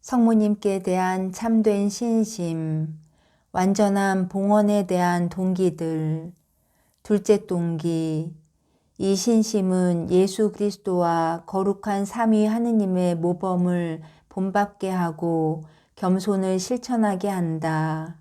성모님께 대한 참된 신심, 완전한 봉헌에 대한 동기들. 둘째 동기, 이 신심은 예수 그리스도와 거룩한 삼위 하느님의 모범을 본받게 하고 겸손을 실천하게 한다.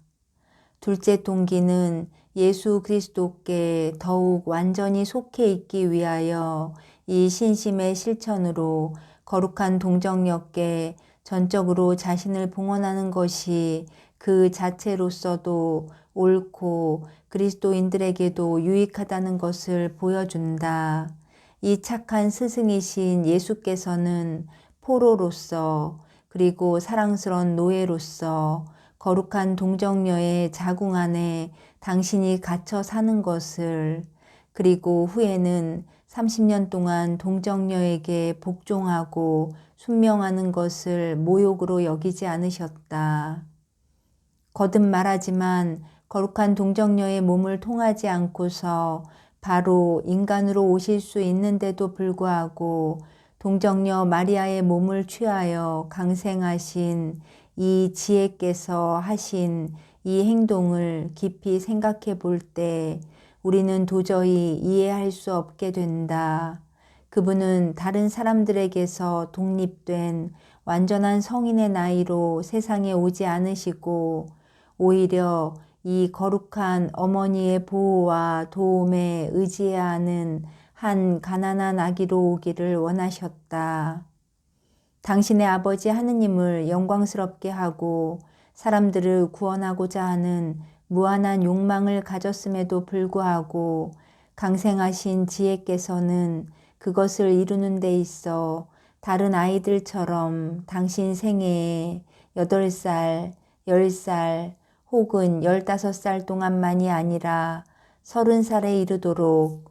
둘째 동기는 예수 그리스도께 더욱 완전히 속해 있기 위하여 이 신심의 실천으로 거룩한 동정력께 전적으로 자신을 봉헌하는 것이 그 자체로서도 옳고 그리스도인들에게도 유익하다는 것을 보여준다. 이 착한 스승이신 예수께서는 포로로서 그리고 사랑스러운 노예로서 거룩한 동정녀의 자궁 안에 당신이 갇혀 사는 것을, 그리고 후에는 30년 동안 동정녀에게 복종하고 순명하는 것을 모욕으로 여기지 않으셨다. 거듭 말하지만 거룩한 동정녀의 몸을 통하지 않고서 바로 인간으로 오실 수 있는데도 불구하고 동정녀 마리아의 몸을 취하여 강생하신 이 지혜께서 하신 이 행동을 깊이 생각해 볼 때 우리는 도저히 이해할 수 없게 된다. 그분은 다른 사람들에게서 독립된 완전한 성인의 나이로 세상에 오지 않으시고 오히려 이 거룩한 어머니의 보호와 도움에 의지해야 하는 한 가난한 아기로 오기를 원하셨다. 당신의 아버지 하느님을 영광스럽게 하고 사람들을 구원하고자 하는 무한한 욕망을 가졌음에도 불구하고 강생하신 지혜께서는 그것을 이루는 데 있어 다른 아이들처럼 당신 생애에 8살, 10살 혹은 15살 동안만이 아니라 30살에 이르도록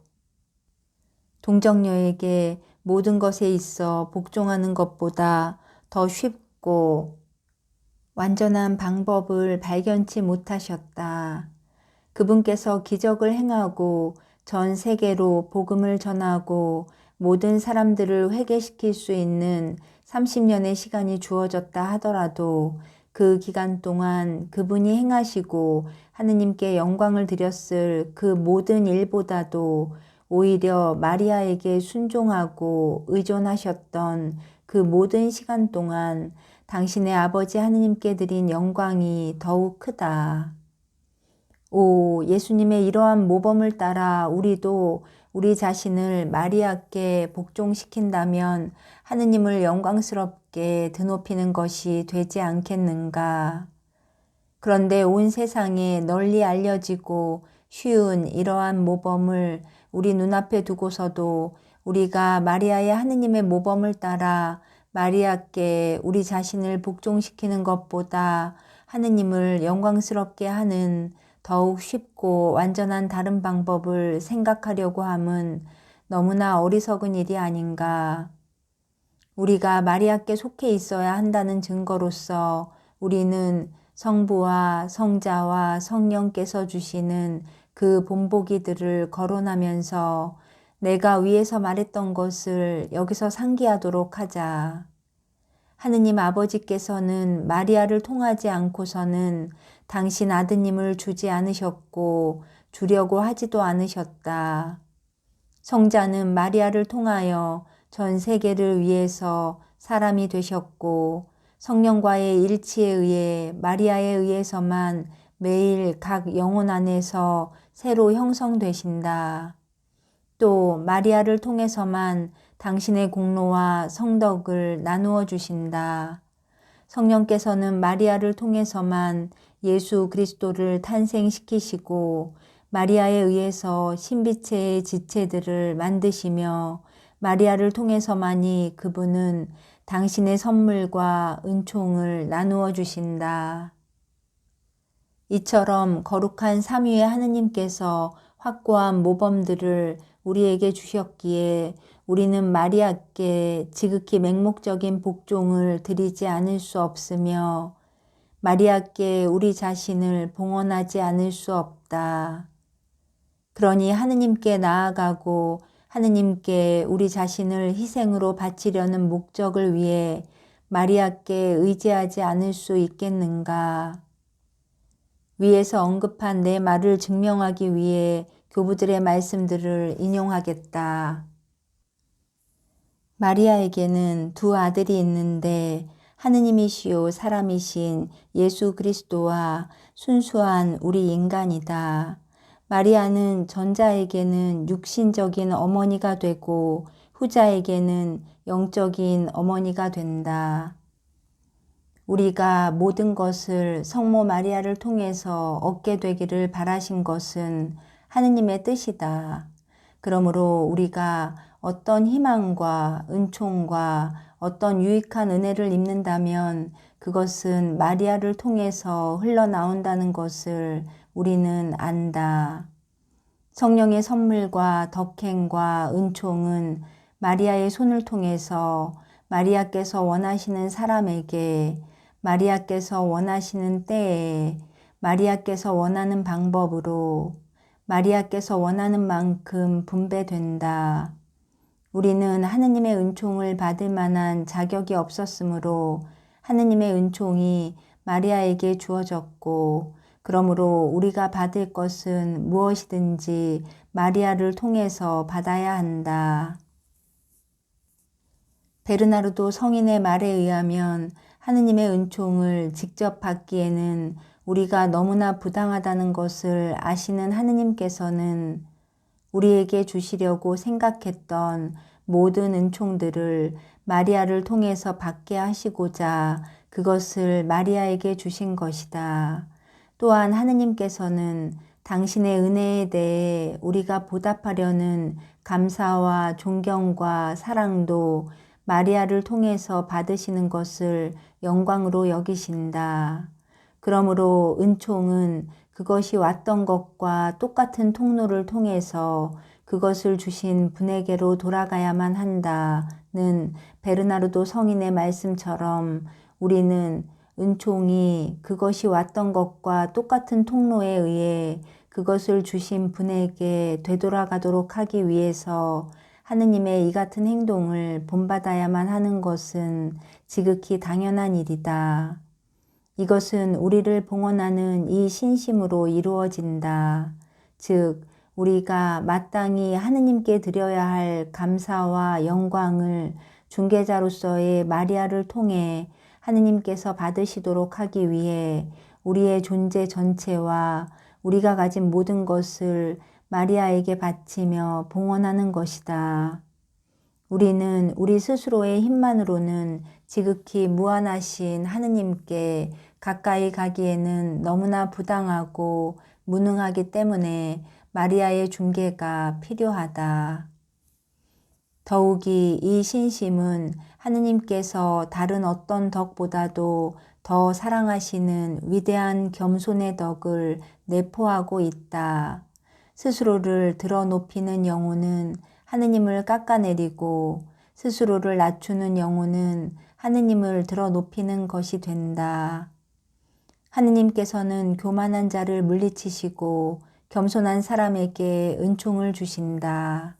동정녀에게 모든 것에 있어 복종하는 것보다 더 쉽고 완전한 방법을 발견치 못하셨다. 그분께서 기적을 행하고 전 세계로 복음을 전하고 모든 사람들을 회개시킬 수 있는 30년의 시간이 주어졌다 하더라도 그 기간 동안 그분이 행하시고 하느님께 영광을 드렸을 그 모든 일보다도 오히려 마리아에게 순종하고 의존하셨던 그 모든 시간 동안 당신의 아버지 하느님께 드린 영광이 더욱 크다. 오, 예수님의 이러한 모범을 따라 우리도 우리 자신을 마리아께 복종시킨다면 하느님을 영광스럽게 드높이는 것이 되지 않겠는가? 그런데 온 세상에 널리 알려지고 쉬운 이러한 모범을 우리 눈앞에 두고서도 우리가 마리아의 하느님의 모범을 따라 마리아께 우리 자신을 복종시키는 것보다 하느님을 영광스럽게 하는 더욱 쉽고 완전한 다른 방법을 생각하려고 함은 너무나 어리석은 일이 아닌가. 우리가 마리아께 속해 있어야 한다는 증거로서 우리는 성부와 성자와 성령께서 주시는 그 본보기들을 거론하면서 내가 위에서 말했던 것을 여기서 상기하도록 하자. 하느님 아버지께서는 마리아를 통하지 않고서는 당신 아드님을 주지 않으셨고 주려고 하지도 않으셨다. 성자는 마리아를 통하여 전 세계를 위해서 사람이 되셨고 성령과의 일치에 의해 마리아에 의해서만 매일 각 영혼 안에서 새로 형성되신다. 또 마리아를 통해서만 당신의 공로와 성덕을 나누어 주신다. 성령께서는 마리아를 통해서만 예수 그리스도를 탄생시키시고 마리아에 의해서 신비체의 지체들을 만드시며 마리아를 통해서만이 그분은 당신의 선물과 은총을 나누어 주신다. 이처럼 거룩한 삼위의 하느님께서 확고한 모범들을 우리에게 주셨기에 우리는 마리아께 지극히 맹목적인 복종을 드리지 않을 수 없으며 마리아께 우리 자신을 봉헌하지 않을 수 없다. 그러니 하느님께 나아가고 하느님께 우리 자신을 희생으로 바치려는 목적을 위해 마리아께 의지하지 않을 수 있겠는가? 위에서 언급한 내 말을 증명하기 위해 교부들의 말씀들을 인용하겠다. 마리아에게는 두 아들이 있는데 하느님이시요 사람이신 예수 그리스도와 순수한 우리 인간이다. 마리아는 전자에게는 육신적인 어머니가 되고 후자에게는 영적인 어머니가 된다. 우리가 모든 것을 성모 마리아를 통해서 얻게 되기를 바라신 것은 하느님의 뜻이다. 그러므로 우리가 어떤 희망과 은총과 어떤 유익한 은혜를 입는다면 그것은 마리아를 통해서 흘러나온다는 것을 우리는 안다. 성령의 선물과 덕행과 은총은 마리아의 손을 통해서 마리아께서 원하시는 사람에게, 마리아께서 원하시는 때에, 마리아께서 원하는 방법으로, 마리아께서 원하는 만큼 분배된다. 우리는 하느님의 은총을 받을 만한 자격이 없었으므로 하느님의 은총이 마리아에게 주어졌고, 그러므로 우리가 받을 것은 무엇이든지 마리아를 통해서 받아야 한다. 베르나르도 성인의 말에 의하면 하느님의 은총을 직접 받기에는 우리가 너무나 부당하다는 것을 아시는 하느님께서는 우리에게 주시려고 생각했던 모든 은총들을 마리아를 통해서 받게 하시고자 그것을 마리아에게 주신 것이다. 또한 하느님께서는 당신의 은혜에 대해 우리가 보답하려는 감사와 존경과 사랑도 마리아를 통해서 받으시는 것을 영광으로 여기신다. 그러므로 은총은 그것이 왔던 것과 똑같은 통로를 통해서 그것을 주신 분에게로 돌아가야만 한다는 베르나르도 성인의 말씀처럼 우리는 은총이 그것이 왔던 것과 똑같은 통로에 의해 그것을 주신 분에게 되돌아가도록 하기 위해서 하느님의 이 같은 행동을 본받아야만 하는 것은 지극히 당연한 일이다. 이것은 우리를 봉헌하는 이 신심으로 이루어진다. 즉, 우리가 마땅히 하느님께 드려야 할 감사와 영광을 중개자로서의 마리아를 통해 하느님께서 받으시도록 하기 위해 우리의 존재 전체와 우리가 가진 모든 것을 마리아에게 바치며 봉헌하는 것이다. 우리는 우리 스스로의 힘만으로는 지극히 무한하신 하느님께 가까이 가기에는 너무나 부당하고 무능하기 때문에 마리아의 중개가 필요하다. 더욱이 이 신심은 하느님께서 다른 어떤 덕보다도 더 사랑하시는 위대한 겸손의 덕을 내포하고 있다. 스스로를 들어 높이는 영혼은 하느님을 깎아내리고 스스로를 낮추는 영혼은 하느님을 들어 높이는 것이 된다. 하느님께서는 교만한 자를 물리치시고 겸손한 사람에게 은총을 주신다.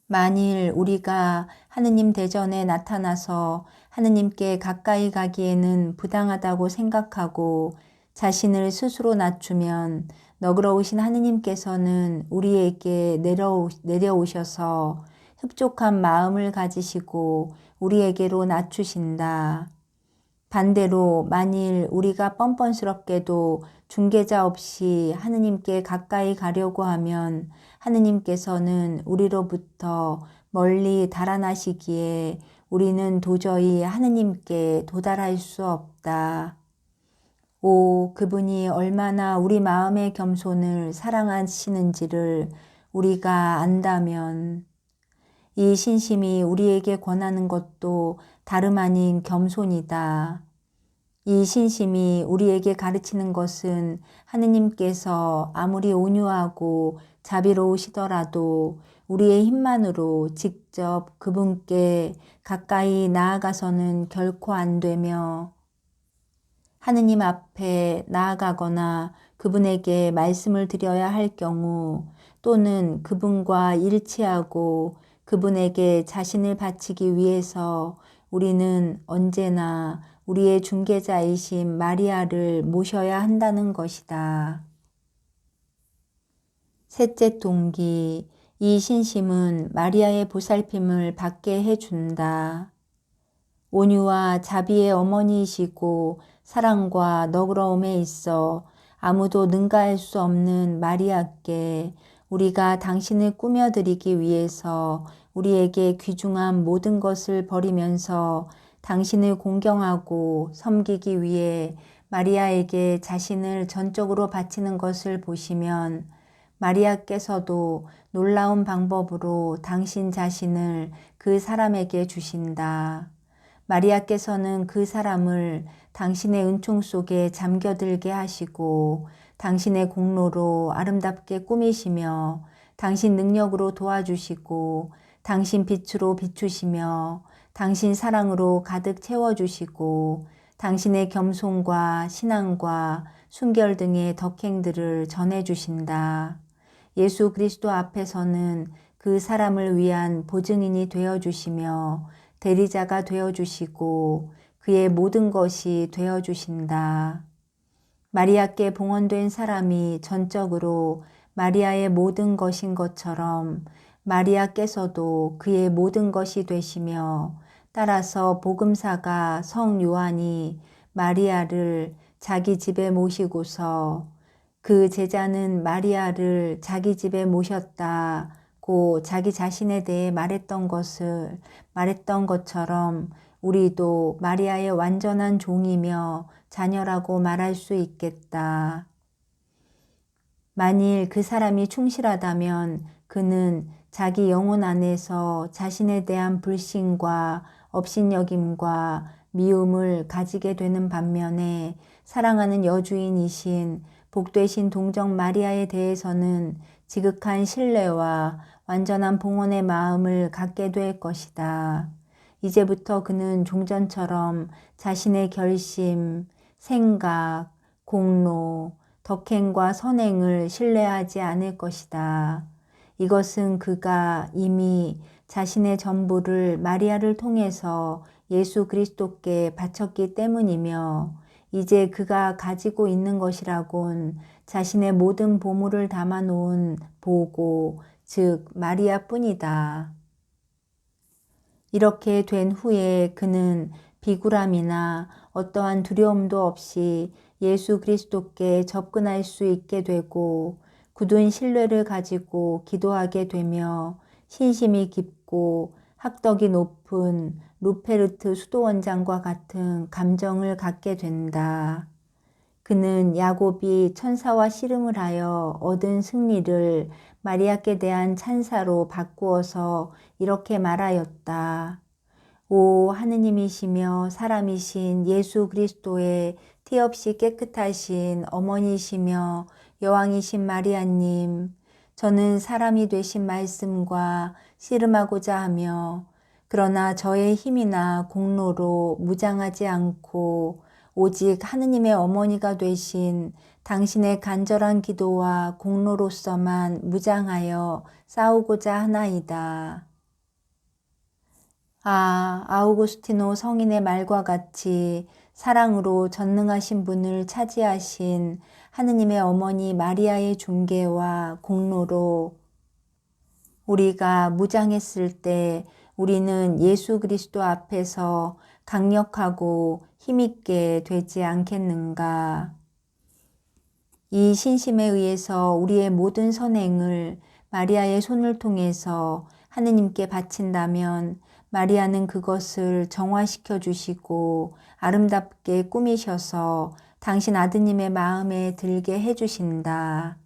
만일 우리가 하느님 대전에 나타나서 하느님께 가까이 가기에는 부당하다고 생각하고 자신을 스스로 낮추면 너그러우신 하느님께서는 우리에게 내려오셔서 흡족한 마음을 가지시고 우리에게로 낮추신다. 반대로 만일 우리가 뻔뻔스럽게도 중개자 없이 하느님께 가까이 가려고 하면 하느님께서는 우리로부터 멀리 달아나시기에 우리는 도저히 하느님께 도달할 수 없다. 오, 그분이 얼마나 우리 마음의 겸손을 사랑하시는지를 우리가 안다면 이 신심이 우리에게 권하는 것도 다름 아닌 겸손이다. 이 신심이 우리에게 가르치는 것은 하느님께서 아무리 온유하고 자비로우시더라도 우리의 힘만으로 직접 그분께 가까이 나아가서는 결코 안 되며 하느님 앞에 나아가거나 그분에게 말씀을 드려야 할 경우 또는 그분과 일치하고 그분에게 자신을 바치기 위해서 우리는 언제나 우리의 중개자이신 마리아를 모셔야 한다는 것이다. 셋째 동기, 이 신심은 마리아의 보살핌을 받게 해준다. 온유와 자비의 어머니이시고 사랑과 너그러움에 있어 아무도 능가할 수 없는 마리아께 우리가 당신을 꾸며드리기 위해서 우리에게 귀중한 모든 것을 버리면서 당신을 공경하고 섬기기 위해 마리아에게 자신을 전적으로 바치는 것을 보시면 마리아께서도 놀라운 방법으로 당신 자신을 그 사람에게 주신다. 마리아께서는 그 사람을 당신의 은총 속에 잠겨들게 하시고 당신의 공로로 아름답게 꾸미시며 당신 능력으로 도와주시고 당신 빛으로 비추시며 당신 사랑으로 가득 채워주시고 당신의 겸손과 신앙과 순결 등의 덕행들을 전해주신다. 예수 그리스도 앞에서는 그 사람을 위한 보증인이 되어주시며 대리자가 되어주시고 그의 모든 것이 되어주신다. 마리아께 봉헌된 사람이 전적으로 마리아의 모든 것인 것처럼 마리아께서도 그의 모든 것이 되시며 따라서 복음사가 성 요한이 마리아를 자기 집에 모시고서 그 제자는 마리아를 자기 집에 모셨다고 자기 자신에 대해 말했던 것처럼 우리도 마리아의 완전한 종이며 자녀라고 말할 수 있겠다. 만일 그 사람이 충실하다면 그는 자기 영혼 안에서 자신에 대한 불신과 업신여김과 미움을 가지게 되는 반면에 사랑하는 여주인이신 복되신 동정 마리아에 대해서는 지극한 신뢰와 완전한 봉헌의 마음을 갖게 될 것이다. 이제부터 그는 종전처럼 자신의 결심, 생각, 공로, 덕행과 선행을 신뢰하지 않을 것이다. 이것은 그가 이미 자신의 전부를 마리아를 통해서 예수 그리스도께 바쳤기 때문이며 이제 그가 가지고 있는 것이라곤 자신의 모든 보물을 담아놓은 보고, 즉 마리아뿐이다. 이렇게 된 후에 그는 비굴함이나 어떠한 두려움도 없이 예수 그리스도께 접근할 수 있게 되고 굳은 신뢰를 가지고 기도하게 되며 신심이 깊고 학덕이 높은 루페르트 수도원장과 같은 감정을 갖게 된다. 그는 야곱이 천사와 씨름을 하여 얻은 승리를 마리아께 대한 찬사로 바꾸어서 이렇게 말하였다. 오 하느님이시며 사람이신 예수 그리스도의 티 없이 깨끗하신 어머니이시며 여왕이신 마리아님, 저는 사람이 되신 말씀과 씨름하고자 하며 그러나 저의 힘이나 공로로 무장하지 않고 오직 하느님의 어머니가 되신 당신의 간절한 기도와 공로로서만 무장하여 싸우고자 하나이다. 아우구스티노 성인의 말과 같이 사랑으로 전능하신 분을 차지하신 하느님의 어머니 마리아의 존귀와 공로로 우리가 무장했을 때 우리는 예수 그리스도 앞에서 강력하고 힘있게 되지 않겠는가. 이 신심에 의해서 우리의 모든 선행을 마리아의 손을 통해서 하느님께 바친다면 마리아는 그것을 정화시켜 주시고 아름답게 꾸미셔서 당신 아드님의 마음에 들게 해주신다.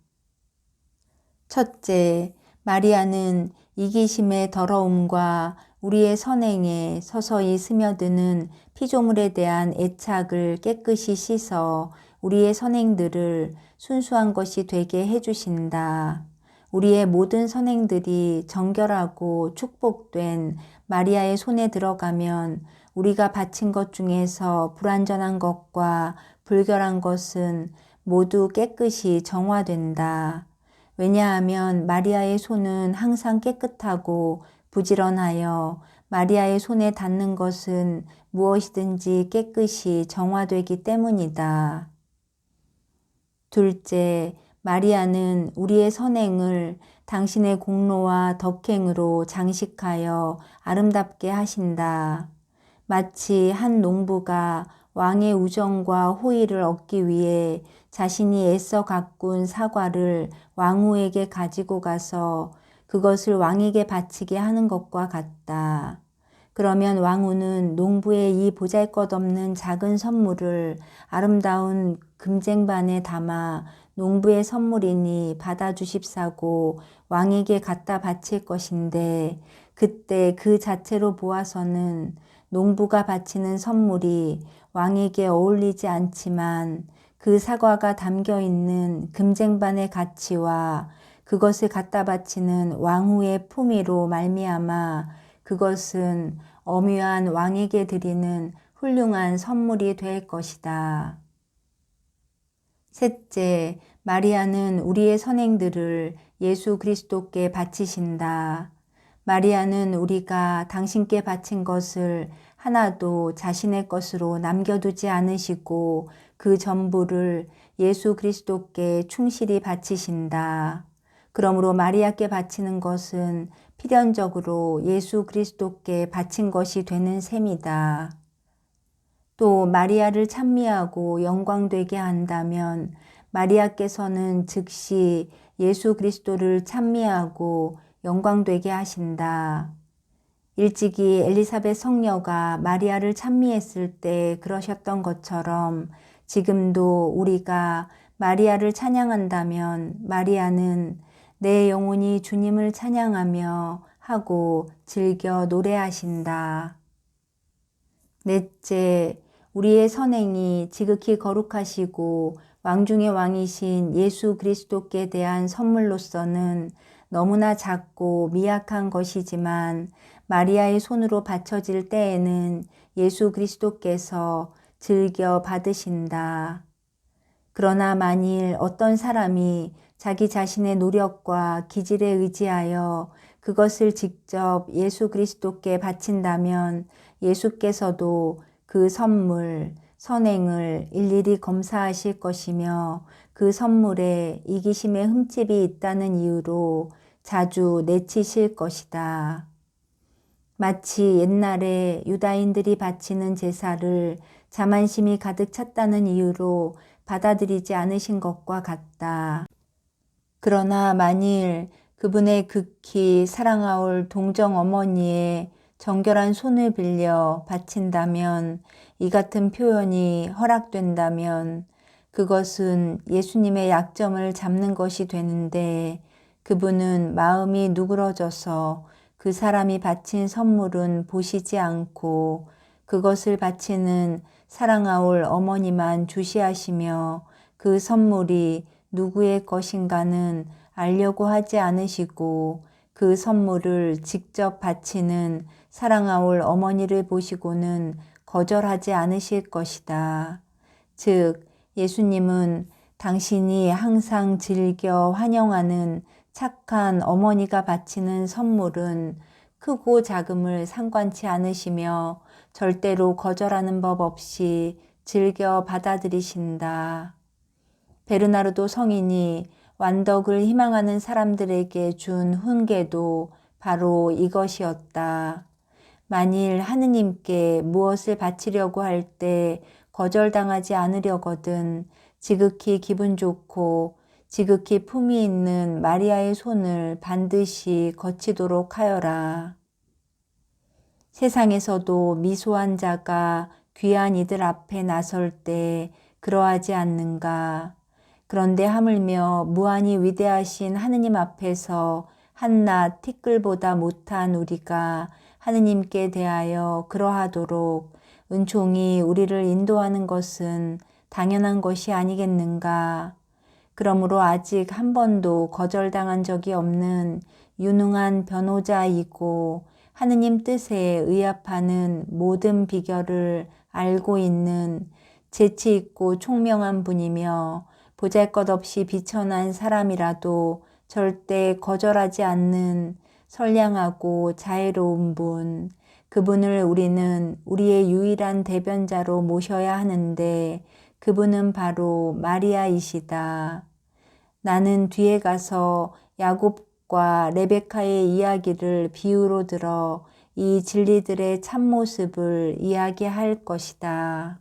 첫째, 마리아는 이기심의 더러움과 우리의 선행에 서서히 스며드는 피조물에 대한 애착을 깨끗이 씻어 우리의 선행들을 순수한 것이 되게 해주신다. 우리의 모든 선행들이 정결하고 축복된 마리아의 손에 들어가면 우리가 바친 것 중에서 불완전한 것과 불결한 것은 모두 깨끗이 정화된다. 왜냐하면 마리아의 손은 항상 깨끗하고 부지런하여 마리아의 손에 닿는 것은 무엇이든지 깨끗이 정화되기 때문이다. 둘째, 마리아는 우리의 선행을 당신의 공로와 덕행으로 장식하여 아름답게 하신다. 마치 한 농부가 왕의 우정과 호의를 얻기 위해 자신이 애써 가꾼 사과를 왕후에게 가지고 가서 그것을 왕에게 바치게 하는 것과 같다. 그러면 왕후는 농부의 이 보잘것없는 작은 선물을 아름다운 금쟁반에 담아 농부의 선물이니 받아주십사고 왕에게 갖다 바칠 것인데, 그때 그 자체로 보아서는 농부가 바치는 선물이 왕에게 어울리지 않지만 그 사과가 담겨 있는 금쟁반의 가치와 그것을 갖다 바치는 왕후의 품위로 말미암아 그것은 엄유한 왕에게 드리는 훌륭한 선물이 될 것이다. 셋째, 마리아는 우리의 선행들을 예수 그리스도께 바치신다. 마리아는 우리가 당신께 바친 것을 하나도 자신의 것으로 남겨두지 않으시고 그 전부를 예수 그리스도께 충실히 바치신다. 그러므로 마리아께 바치는 것은 필연적으로 예수 그리스도께 바친 것이 되는 셈이다. 또 마리아를 찬미하고 영광되게 한다면 마리아께서는 즉시 예수 그리스도를 찬미하고 영광되게 하신다. 일찍이 엘리사벳 성녀가 마리아를 찬미했을 때 그러셨던 것처럼 지금도 우리가 마리아를 찬양한다면 마리아는 내 영혼이 주님을 찬양하며 하고 즐겨 노래하신다. 넷째, 우리의 선행이 지극히 거룩하시고 왕 중의 왕이신 예수 그리스도께 대한 선물로서는 너무나 작고 미약한 것이지만 마리아의 손으로 바쳐질 때에는 예수 그리스도께서 즐겨 받으신다. 그러나 만일 어떤 사람이 자기 자신의 노력과 기질에 의지하여 그것을 직접 예수 그리스도께 바친다면 예수께서도 그 선물, 선행을 일일이 검사하실 것이며 그 선물에 이기심의 흠집이 있다는 이유로 자주 내치실 것이다. 마치 옛날에 유다인들이 바치는 제사를 자만심이 가득 찼다는 이유로 받아들이지 않으신 것과 같다. 그러나 만일 그분의 극히 사랑하올 동정 어머니의 정결한 손을 빌려 바친다면, 이 같은 표현이 허락된다면 그것은 예수님의 약점을 잡는 것이 되는데, 그분은 마음이 누그러져서 그 사람이 바친 선물은 보시지 않고 그것을 바치는 사랑하올 어머니만 주시하시며 그 선물이 누구의 것인가는 알려고 하지 않으시고 그 선물을 직접 바치는 사랑하올 어머니를 보시고는 거절하지 않으실 것이다. 즉, 예수님은 당신이 항상 즐겨 환영하는 착한 어머니가 바치는 선물은 크고 작음을 상관치 않으시며 절대로 거절하는 법 없이 즐겨 받아들이신다. 베르나르도 성인이 완덕을 희망하는 사람들에게 준 훈계도 바로 이것이었다. 만일 하느님께 무엇을 바치려고 할 때 거절당하지 않으려거든 지극히 기분 좋고 지극히 품위 있는 마리아의 손을 반드시 거치도록 하여라. 세상에서도 미소한 자가 귀한 이들 앞에 나설 때 그러하지 않는가. 그런데 하물며 무한히 위대하신 하느님 앞에서 한낱 티끌보다 못한 우리가 하느님께 대하여 그러하도록 은총이 우리를 인도하는 것은 당연한 것이 아니겠는가. 그러므로 아직 한 번도 거절당한 적이 없는 유능한 변호자이고 하느님 뜻에 의합하는 모든 비결을 알고 있는 재치 있고 총명한 분이며 보잘것없이 비천한 사람이라도 절대 거절하지 않는 선량하고 자애로운 분, 그분을 우리는 우리의 유일한 대변자로 모셔야 하는데 그분은 바로 마리아이시다. 나는 뒤에 가서 야곱과 레베카의 이야기를 비유로 들어 이 진리들의 참모습을 이야기할 것이다.